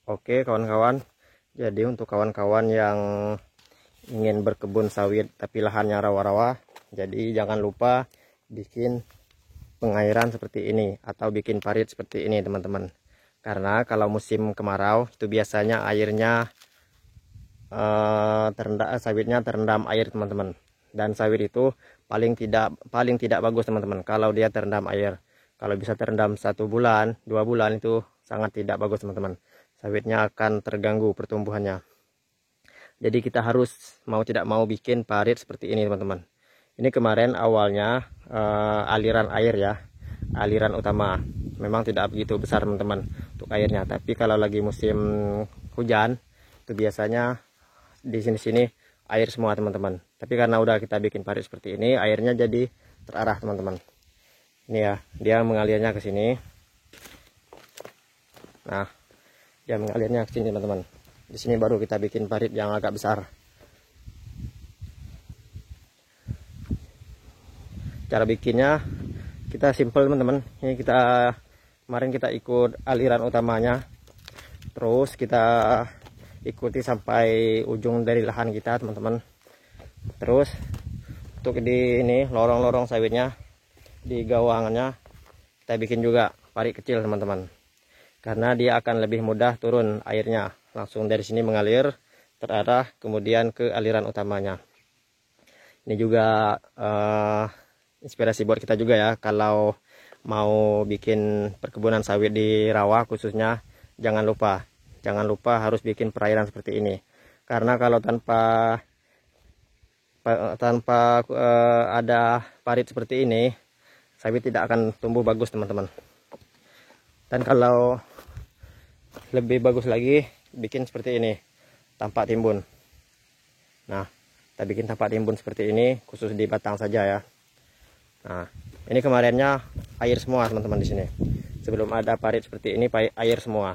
Oke kawan-kawan, jadi untuk kawan-kawan yang ingin berkebun sawit tapi lahannya rawa-rawa, jadi jangan lupa bikin pengairan seperti ini atau bikin parit seperti ini teman-teman. Karena kalau musim kemarau itu biasanya airnya sawitnya terendam air teman-teman. Dan sawit itu paling tidak bagus teman-teman kalau dia terendam air. Kalau bisa terendam 1 bulan 2 bulan itu sangat tidak bagus teman-teman. Sawitnya akan terganggu pertumbuhannya. Jadi kita harus mau tidak mau bikin parit seperti ini teman-teman. Ini kemarin awalnya aliran air ya, aliran utama. Memang tidak begitu besar teman-teman untuk airnya. Tapi kalau lagi musim hujan itu biasanya di sini-sini air semua teman-teman. Tapi karena udah kita bikin parit seperti ini, airnya jadi terarah teman-teman. Ini ya, dia mengalirnya ke sini. Nah, dia mengalirnya ke sini teman-teman. Di sini baru kita bikin parit yang agak besar. Cara bikinnya kita simple teman-teman. Ini kemarin kita ikut aliran utamanya, terus kita ikuti sampai ujung dari lahan kita teman-teman. Terus untuk di ini lorong-lorong sawitnya, di gawangannya kita bikin juga parit kecil teman-teman. Karena dia akan lebih mudah turun airnya, langsung dari sini mengalir terarah kemudian ke aliran utamanya. Ini juga inspirasi buat kita juga ya, kalau mau bikin perkebunan sawit di rawa khususnya, jangan lupa harus bikin perairan seperti ini. Karena kalau tanpa ada parit seperti ini, sawit tidak akan tumbuh bagus teman-teman. Dan kalau lebih bagus lagi, bikin seperti ini, tanpa timbun. Nah, kita bikin tanpa timbun seperti ini, khusus di batang saja ya. Nah, ini kemarinnya air semua teman-teman di sini. Sebelum ada parit seperti ini, air semua.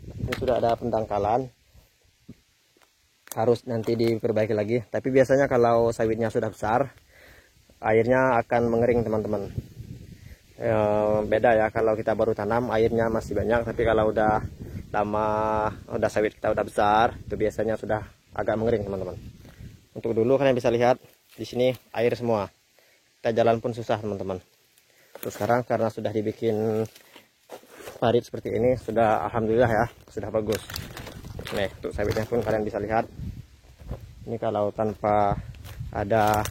Ini sudah ada pendangkalan, harus nanti diperbaiki lagi. Tapi biasanya kalau sawitnya sudah besar, airnya akan mengering teman-teman. Beda ya, kalau kita baru tanam airnya masih banyak, tapi kalau udah lama, udah sawit kita udah besar, itu biasanya sudah agak mengering teman-teman. Untuk dulu kalian bisa lihat di sini air semua, kita jalan pun susah teman-teman. Terus sekarang karena sudah dibikin parit seperti ini, sudah alhamdulillah ya, sudah bagus. Nih untuk sawitnya pun kalian bisa lihat, ini kalau tanpa ada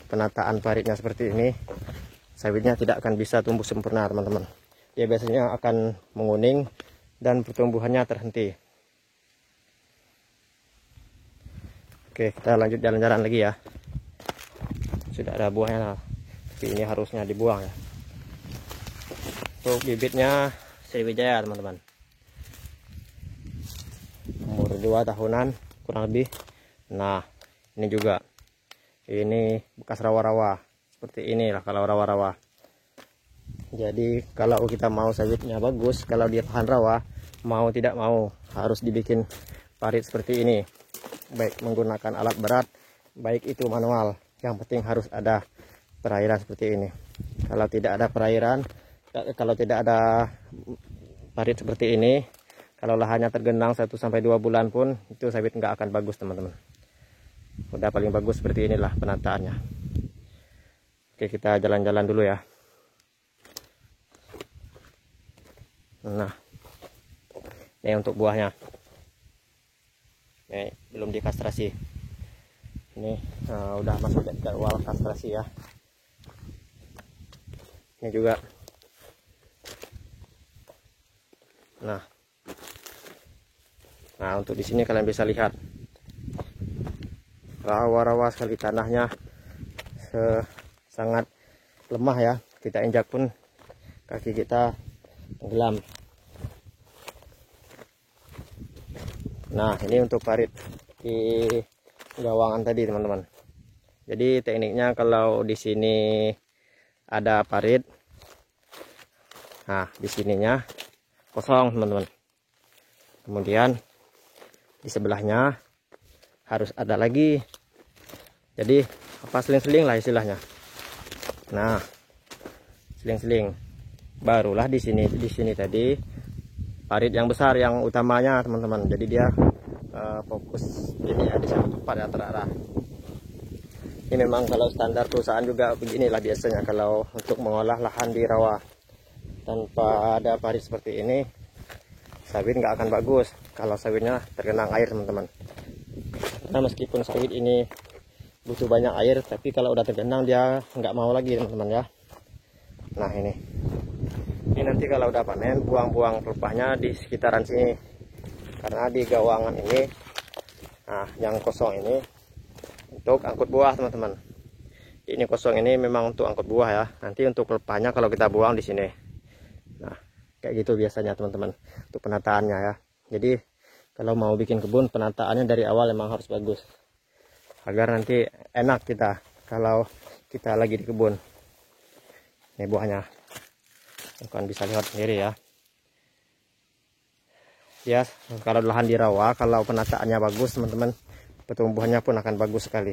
penataan paritnya seperti ini, sawitnya tidak akan bisa tumbuh sempurna teman-teman. Dia biasanya akan menguning dan pertumbuhannya terhenti. Oke, kita lanjut jalan-jalan lagi ya. Sudah ada buahnya, tapi ini harusnya dibuang ya. Untuk bibitnya Sriwijaya teman-teman, umur 2 tahunan kurang lebih. Nah, ini juga, ini bekas rawa-rawa. Seperti inilah kalau rawa-rawa. Jadi kalau kita mau sawitnya bagus, kalau dia tahan rawa, mau tidak mau harus dibikin parit seperti ini. Baik menggunakan alat berat, baik itu manual. Yang penting harus ada perairan seperti ini. Kalau tidak ada perairan, kalau tidak ada parit seperti ini, kalau lahannya tergenang 1-2 bulan pun, itu sawit nggak akan bagus teman-teman. Udah paling bagus seperti inilah penataannya. Oke, kita jalan-jalan dulu ya. Nah, ini untuk buahnya. Ini belum dikastrasi. Ini udah masuk jadwal kastrasi ya. Ini juga. Nah, untuk di sini kalian bisa lihat rawa-rawa sekali tanahnya, sangat lemah ya. Kita injak pun kaki kita tenggelam. Nah, ini untuk parit di gawangan tadi teman-teman. Jadi tekniknya kalau di sini ada parit, nah di sininya kosong teman-teman. Kemudian di sebelahnya harus ada lagi. Jadi apa, seling-seling lah istilahnya. Nah, seling-seling. Barulah di sini tadi parit yang besar yang utamanya teman-teman. Jadi dia fokus ini ya di satu tempat ya, terarah. Ini memang kalau standar perusahaan juga beginilah biasanya kalau untuk mengolah lahan di rawa. Tanpa ada parit seperti ini, sawit nggak akan bagus kalau sawitnya tergenang air teman-teman. Karena meskipun sawit ini butuh banyak air, tapi kalau udah tergenang dia nggak mau lagi teman-teman ya. Nah ini nanti kalau udah panen, buang-buang pelepahnya di sekitaran sini. Karena di gawangan ini, nah yang kosong ini untuk angkut buah teman-teman. Ini kosong ini memang untuk angkut buah ya. Nanti untuk pelepahnya kalau kita buang di sini. Nah kayak gitu biasanya teman-teman untuk penataannya ya. Jadi kalau mau bikin kebun, penataannya dari awal memang harus bagus agar nanti enak kita kalau kita lagi di kebun. Ini buahnya, kalian bisa lihat sendiri ya. Ya kalau lahan di rawa, kalau penataannya bagus teman-teman, pertumbuhannya pun akan bagus sekali.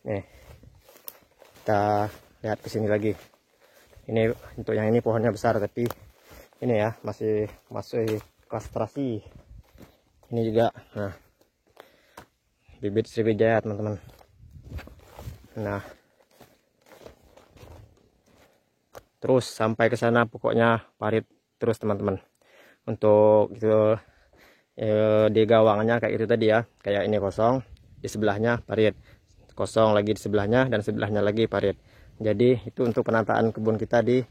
Nih kita lihat ke sini lagi. Ini untuk yang ini pohonnya besar, tapi ini ya masih kastrasi. Ini juga, nah bibit Sriwijaya teman-teman. Nah terus sampai ke sana pokoknya parit terus teman-teman. Untuk itu di gawangannya kayak itu tadi ya, kayak ini kosong, di sebelahnya parit, kosong lagi di sebelahnya, dan sebelahnya lagi parit. Jadi itu untuk penataan kebun kita di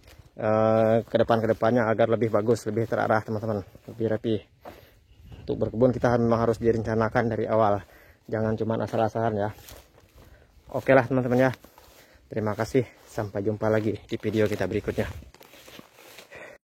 ke depannya agar lebih bagus, lebih terarah teman-teman, lebih rapi. Untuk berkebun kita memang harus direncanakan dari awal, jangan cuma asal-asalan ya. Oke lah teman-teman ya, terima kasih, sampai jumpa lagi di video kita berikutnya.